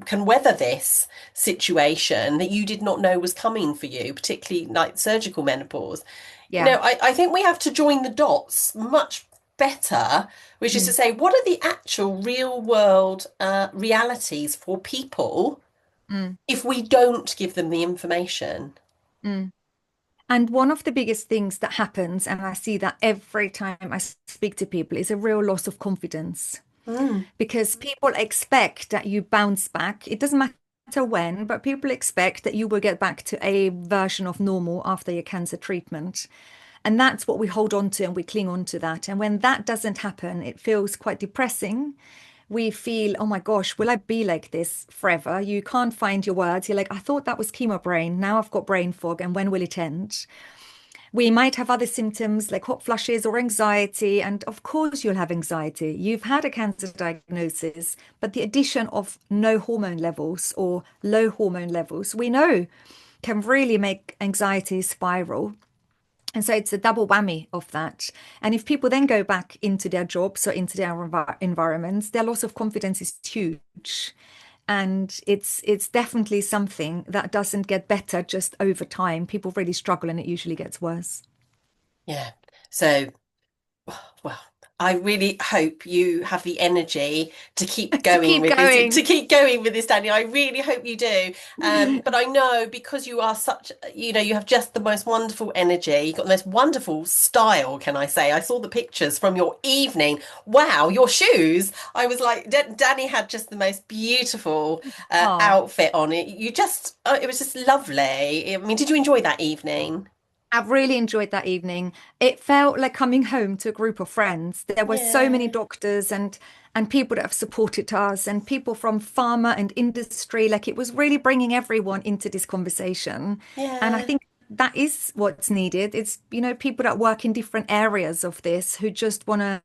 can weather this situation that you did not know was coming for you, particularly like surgical menopause? yeah. I think we have to join the dots much better, which is to Mm, say, what are the actual real world realities for people mm, if we don't give them the information? mm. And one of the biggest things that happens, and I see that every time I speak to people, is a real loss of confidence Mm, because people expect that you bounce back. It doesn't matter when, but people expect that you will get back to a version of normal after your cancer treatment. And that's what we hold on to and we cling on to that. And when that doesn't happen, it feels quite depressing. We feel, oh my gosh, will I be like this forever? You can't find your words. You're like, I thought that was chemo brain. Now I've got brain fog. And when will it end? We might have other symptoms like hot flushes or anxiety. And of course, you'll have anxiety. You've had a cancer diagnosis, but the addition of no hormone levels or low hormone levels, we know can really make anxiety spiral. And so it's a double whammy of that. And if people then go back into their jobs or into their environments, their loss of confidence is huge. And it's definitely something that doesn't get better just over time. People really struggle and it usually gets worse. yeah. So Well, I really hope you have the energy to keep To going keep with this, to going. keep going with this, Daniel. I really hope you do. But I know because you are such, you have just the most wonderful energy. You've got the most wonderful style, can I say? I saw the pictures from your evening. Wow, your shoes. I was like, Danny had just the most beautiful Oh, outfit on it. It was just lovely. I mean, did you enjoy that evening? I've really enjoyed that evening. It felt like coming home to a group of friends. There were so many Yeah, doctors and people that have supported us and people from pharma and industry. Like it was really bringing everyone into this conversation. And I yeah. think that is what's needed. It's, people that work in different areas of this who just want to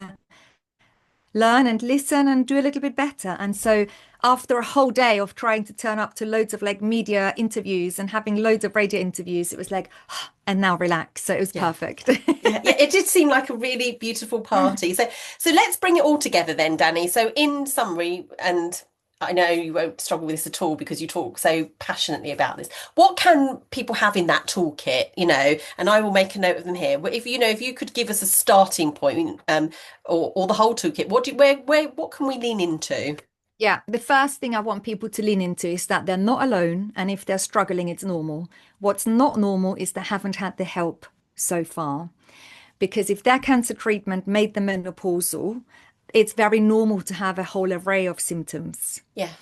learn and listen and do a little bit better. And so after a whole day of trying to turn up to loads of like media interviews and having loads of radio interviews, it was like, and now relax. So it was Yeah. perfect. Yeah, yeah, it did seem like a really beautiful party. So let's bring it all together then, Danny. So in summary, and I know you won't struggle with this at all because you talk so passionately about this. What can people have in that toolkit, and I will make a note of them here. But if you could give us a starting point, or the whole toolkit, what can we lean into? Yeah, the first thing I want people to lean into is that they're not alone. And if they're struggling, it's normal. What's not normal is they haven't had the help so far. Because if their cancer treatment made them menopausal, it's very normal to have a whole array of symptoms. Yeah.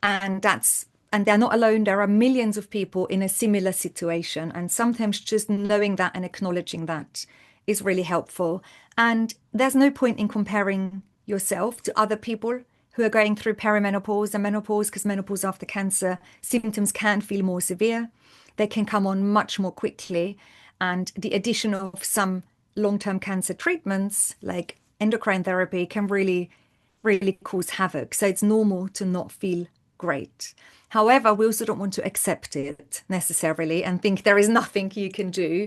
And they're not alone. There are millions of people in a similar situation. And sometimes just knowing that and acknowledging that is really helpful. And there's no point in comparing yourself to other people who are going through perimenopause and menopause, because menopause after cancer symptoms can feel more severe. They can come on much more quickly. And the addition of some long-term cancer treatments like endocrine therapy can really cause havoc. So it's normal to not feel great. However, we also don't want to accept it necessarily and think there is nothing you can do.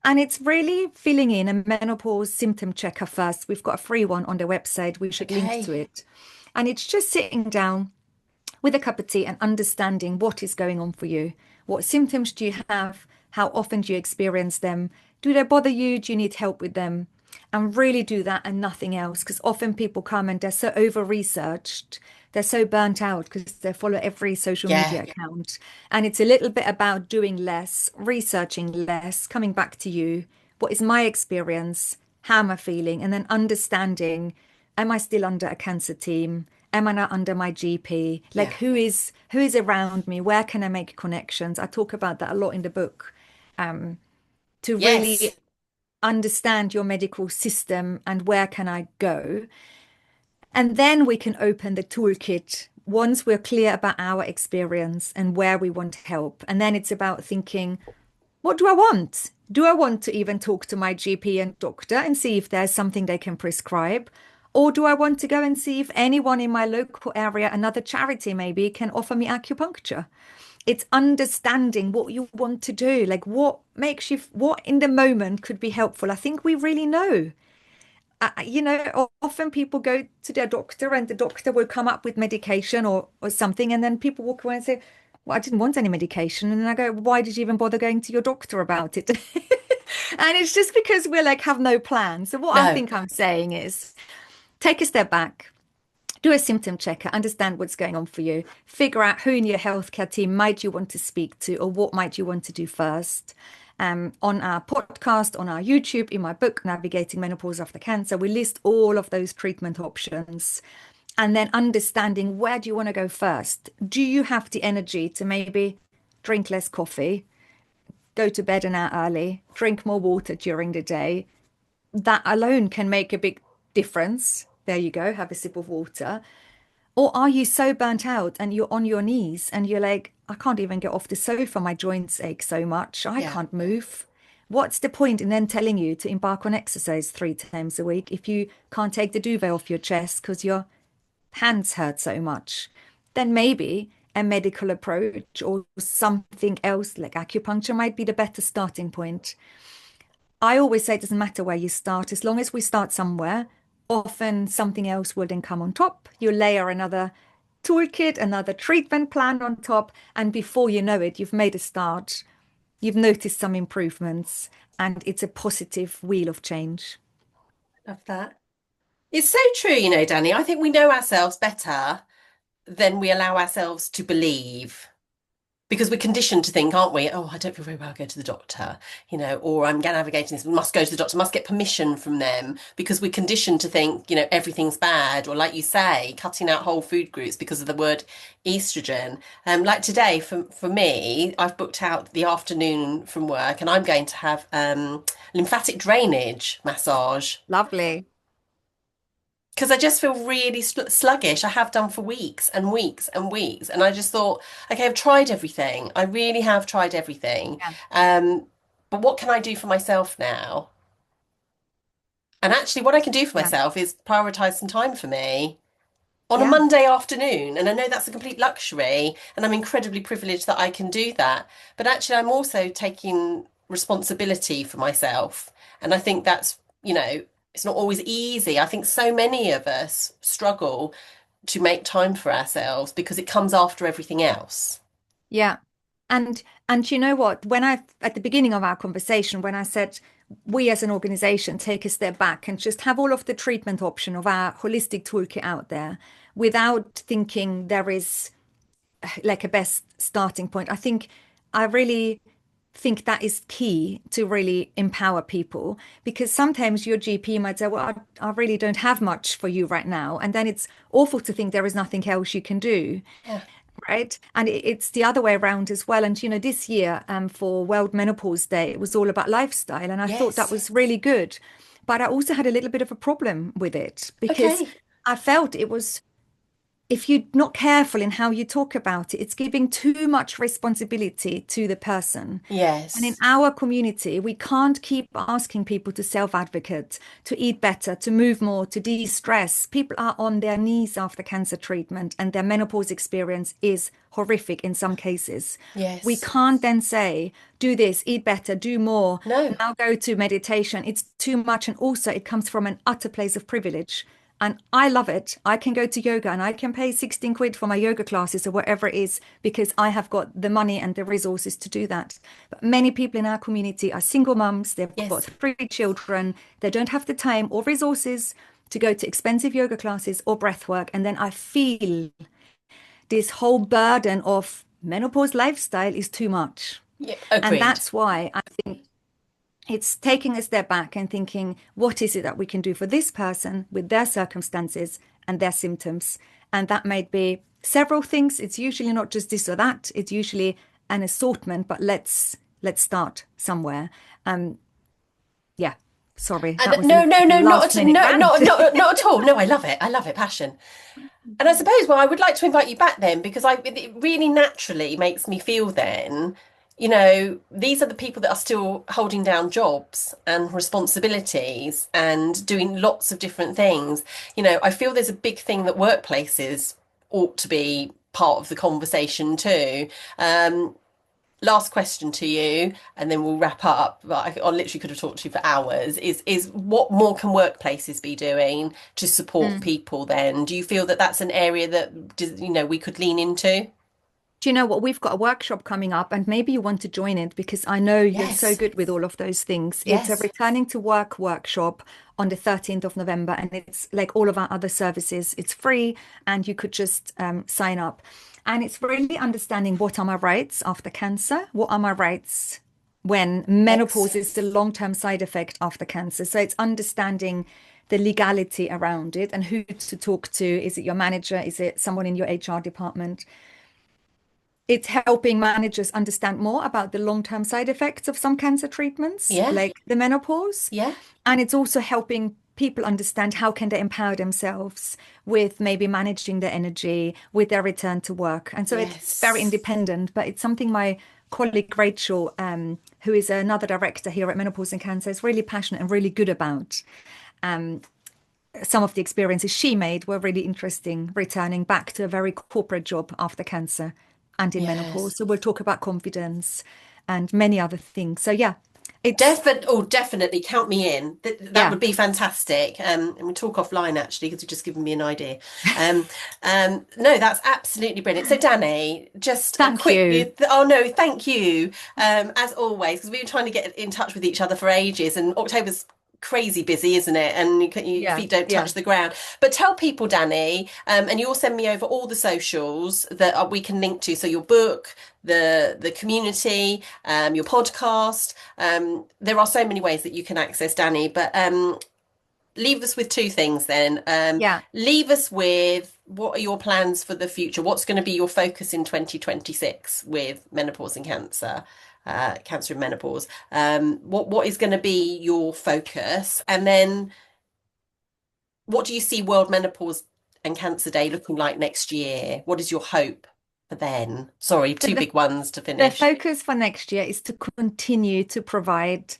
And it's really filling in a menopause symptom checker first. We've got a free one on the website. We should link to Okay. it. And it's just sitting down with a cup of tea and understanding what is going on for you. What symptoms do you have? How often do you experience them? Do they bother you? Do you need help with them? And really do that and nothing else. Because often people come and they're so over researched, they're so burnt out because they follow every social Yeah. media account. And it's a little bit about doing less, researching less, coming back to you. What is my experience? How am I feeling? And then understanding, am I still under a cancer team? Am I not under my GP? Yeah. Like who is around me? Where can I make connections? I talk about that a lot in the book, to really Yes. understand your medical system and where can I go. And then we can open the toolkit once we're clear about our experience and where we want help. And then it's about thinking, what do I want? Do I want to even talk to my GP and doctor and see if there's something they can prescribe? Or do I want to go and see if anyone in my local area, another charity maybe, can offer me acupuncture? It's understanding what you want to do, like what makes you, what in the moment could be helpful. I think we really know. Often people go to their doctor and the doctor will come up with medication or something, and then people walk away and say, well, I didn't want any medication. And then I go, why did you even bother going to your doctor about it? And it's just because we're like, have no plan. So what I No. think I'm saying is take a step back, do a symptom checker, understand what's going on for you, figure out who in your healthcare team might you want to speak to or what might you want to do first. On our podcast, on our YouTube, in my book, Navigating Menopause After Cancer, we list all of those treatment options. And then understanding where do you want to go first? Do you have the energy to maybe drink less coffee, go to bed an hour early, drink more water during the day? That alone can make a big difference. There you go, have a sip of water. Or are you so burnt out and you're on your knees and you're like, I can't even get off the sofa, my joints ache so much, I Yeah. can't move. What's the point in then telling you to embark on exercise 3 times a week if you can't take the duvet off your chest because your hands hurt so much? Then maybe a medical approach or something else like acupuncture might be the better starting point. I always say it doesn't matter where you start, as long as we start somewhere, often something else will then come on top. You layer another toolkit, another treatment plan on top, and before you know it, you've made a start, you've noticed some improvements, and it's a positive wheel of change. Love that. It's so true, Dani. I think we know ourselves better than we allow ourselves to believe. Because we're conditioned to think, aren't we? Oh, I don't feel very well, I'll go to the doctor, or I'm navigating this, must go to the doctor, must get permission from them because we're conditioned to think, everything's bad. Or like you say, cutting out whole food groups because of the word estrogen. Like today, for me, I've booked out the afternoon from work and I'm going to have lymphatic drainage massage Lovely. because I just feel really sluggish. I have done for weeks and weeks and weeks. And I just thought, okay, I've tried everything. I really have tried everything. Yeah. Um, but what can I do for myself now? And actually, what I can do for Yeah. myself is prioritize some time for me on a Yeah. Monday afternoon. And I know that's a complete luxury, and I'm incredibly privileged that I can do that. But actually, I'm also taking responsibility for myself. And I think it's not always easy. I think so many of us struggle to make time for ourselves because it comes after everything else. Yeah. And you know what? When I at the beginning of our conversation, when I said we as an organization take a step back and just have all of the treatment option of our holistic toolkit out there without thinking there is like a best starting point. I think I really think that is key to really empower people because sometimes your GP might say, well, I really don't have much for you right now. And then it's awful to think there is nothing else you can do. Yeah. Right. And it's the other way around as well. And, this year for World Menopause Day, it was all about lifestyle. And I thought that Yes. was really good. But I also had a little bit of a problem with it because Okay. I felt it was if you're not careful in how you talk about it, it's giving too much responsibility to the person. And in Yes. our community, we can't keep asking people to self-advocate, to eat better, to move more, to de-stress. People are on their knees after cancer treatment, and their menopause experience is horrific in some cases. We Yes. can't then say, do this, eat better, do more, No. now go to meditation. It's too much. And also, it comes from an utter place of privilege. And I love it. I can go to yoga and I can pay 16 quid for my yoga classes or whatever it is because I have got the money and the resources to do that. But many people in our community are single mums. They've got Yes. 3 children. They don't have the time or resources to go to expensive yoga classes or breath work. And then I feel this whole burden of menopause lifestyle is too much. Yeah. And Agreed. that's why I think it's taking a step back and thinking, what is it that we can do for this person with their circumstances and their symptoms? And that might be several things. It's usually not just this or that. It's usually an assortment, but let's start somewhere. Um, yeah, sorry, And that was a no, little no, bit of no, a not last at, minute no, rant. not at all. No, I love it. I love it. Passion. And I suppose, well, I would like to invite you back then because it really naturally makes me feel then, these are the people that are still holding down jobs and responsibilities and doing lots of different things. I feel there's a big thing that workplaces ought to be part of the conversation too. Um, Last question to you, and then we'll wrap up. But I literally could have talked to you for hours. Is what more can workplaces be doing to support Mm. people? Then, do you feel that that's an area that we could lean into? Do you know what? We've got a workshop coming up, and maybe you want to join it because I know you're so Yes, good with all of those things. It's a yes, returning to work workshop on the 13th of November, and it's like all of our other services. It's free, and you could just sign up. And it's really understanding what are my rights after cancer? What are my rights when menopause is excellent. the long-term side effect after cancer? So it's understanding the legality around it and who to talk to. Is it your manager? Is it someone in your HR department? It's helping managers understand more about the long-term side effects of some cancer treatments, Yeah, like the menopause. yeah, And it's also helping people understand how can they empower themselves with maybe managing their energy, with their return to work. And so it's very yes. independent, but it's something my colleague Rachel, who is another director here at Menopause and Cancer, is really passionate and really good about. Um, some of the experiences she made were really interesting, returning back to a very corporate job after cancer and in menopause. Yes. So we'll talk about confidence and many other things. So yeah, it's Definitely count me in. That yeah. would be fantastic. And we talk offline actually because you've just given me an idea. No, that's absolutely brilliant. So, Danny, just a Thank quick. you. Oh no, thank you. As always, because we've been trying to get in touch with each other for ages, and October's crazy busy, isn't it? And your Yeah, feet don't yeah. touch the ground. But tell people, Dani, and you'll send me over all the socials that we can link to. So your book, the community, your podcast. There are so many ways that you can access Dani, but leave us with two things then. Yeah. Leave us with what are your plans for the future? What's going to be your focus in 2026 with menopause and cancer, cancer and menopause? What is going to be your focus? And then what do you see World Menopause and Cancer Day looking like next year? What is your hope for then? Sorry, So two big ones to the finish. focus for next year is to continue to provide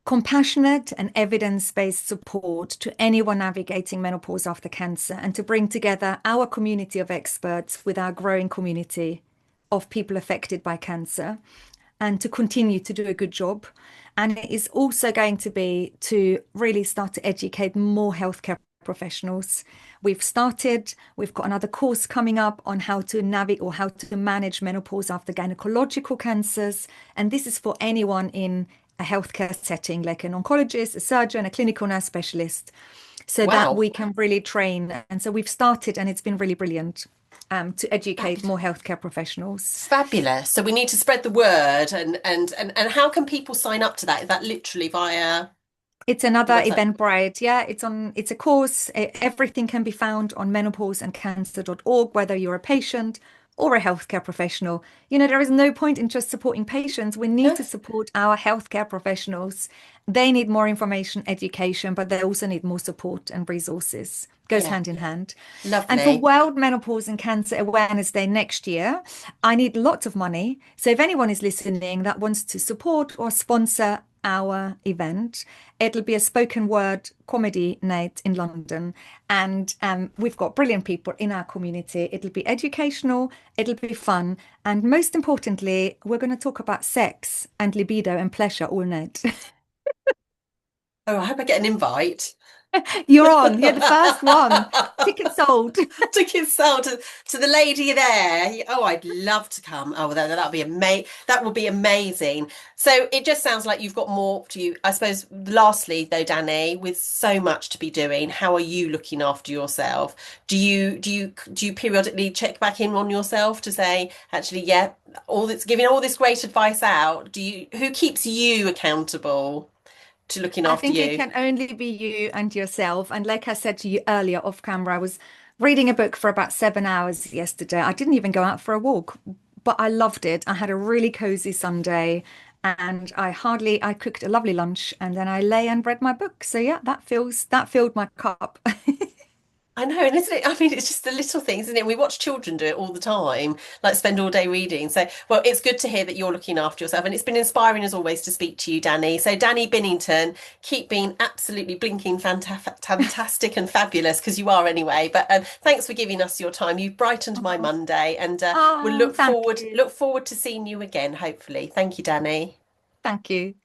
compassionate and evidence-based support to anyone navigating menopause after cancer, and to bring together our community of experts with our growing community of people affected by cancer, and to continue to do a good job. And it is also going to be to really start to educate more healthcare professionals. We've got another course coming up on how to navigate or how to manage menopause after gynecological cancers. And this is for anyone in a healthcare setting, like an oncologist, a surgeon, a clinical nurse specialist, so that Wow. we can really train. And so we've started, and it's been really brilliant to educate Fabulous. more healthcare professionals. Fabulous. So we need to spread the word and how can people sign up to that? Is that literally via It's the another website? Eventbrite. Yeah, it's a course. Everything can be found on menopauseandcancer.org, whether you're a patient or a healthcare professional. There is no point in just supporting patients. We need No? to support our healthcare professionals. They need more information, education, but they also need more support and resources. Goes Yeah. hand in hand. And for Lovely. World Menopause and Cancer Awareness Day next year, I need lots of money. So if anyone is listening that wants to support or sponsor our event, it'll be a spoken word comedy night in London. And we've got brilliant people in our community. It'll be educational, it'll be fun. And most importantly, we're going to talk about sex and libido and pleasure all night. Oh, I hope I get an invite. You're on. You're the first one. Ticket sold. To give sound to the lady there. Oh, I'd love to come. Oh, that'll be that would be amazing. So it just sounds like you've got more to you. I suppose lastly though, Dani, with so much to be doing, how are you looking after yourself? Do you periodically check back in on yourself to say, actually, yeah, all this giving all this great advice out, who keeps you accountable to looking I after think it you? can only be you and yourself. And like I said to you earlier off camera, I was reading a book for about 7 hours yesterday. I didn't even go out for a walk, but I loved it. I had a really cozy Sunday, and I cooked a lovely lunch, and then I lay and read my book. So yeah, that filled my cup. I know, and isn't it? I mean, it's just the little things, isn't it? We watch children do it all the time, like spend all day reading. So, well, it's good to hear that you're looking after yourself, and it's been inspiring as always to speak to you, Dani. So, Dani Binnington, keep being absolutely blinking fantastic and fabulous because you are anyway. But thanks for giving us your time. You've brightened my Oh, Monday, and we'll oh, thank you. look forward to seeing you again, hopefully. Thank you, Dani. Thank you.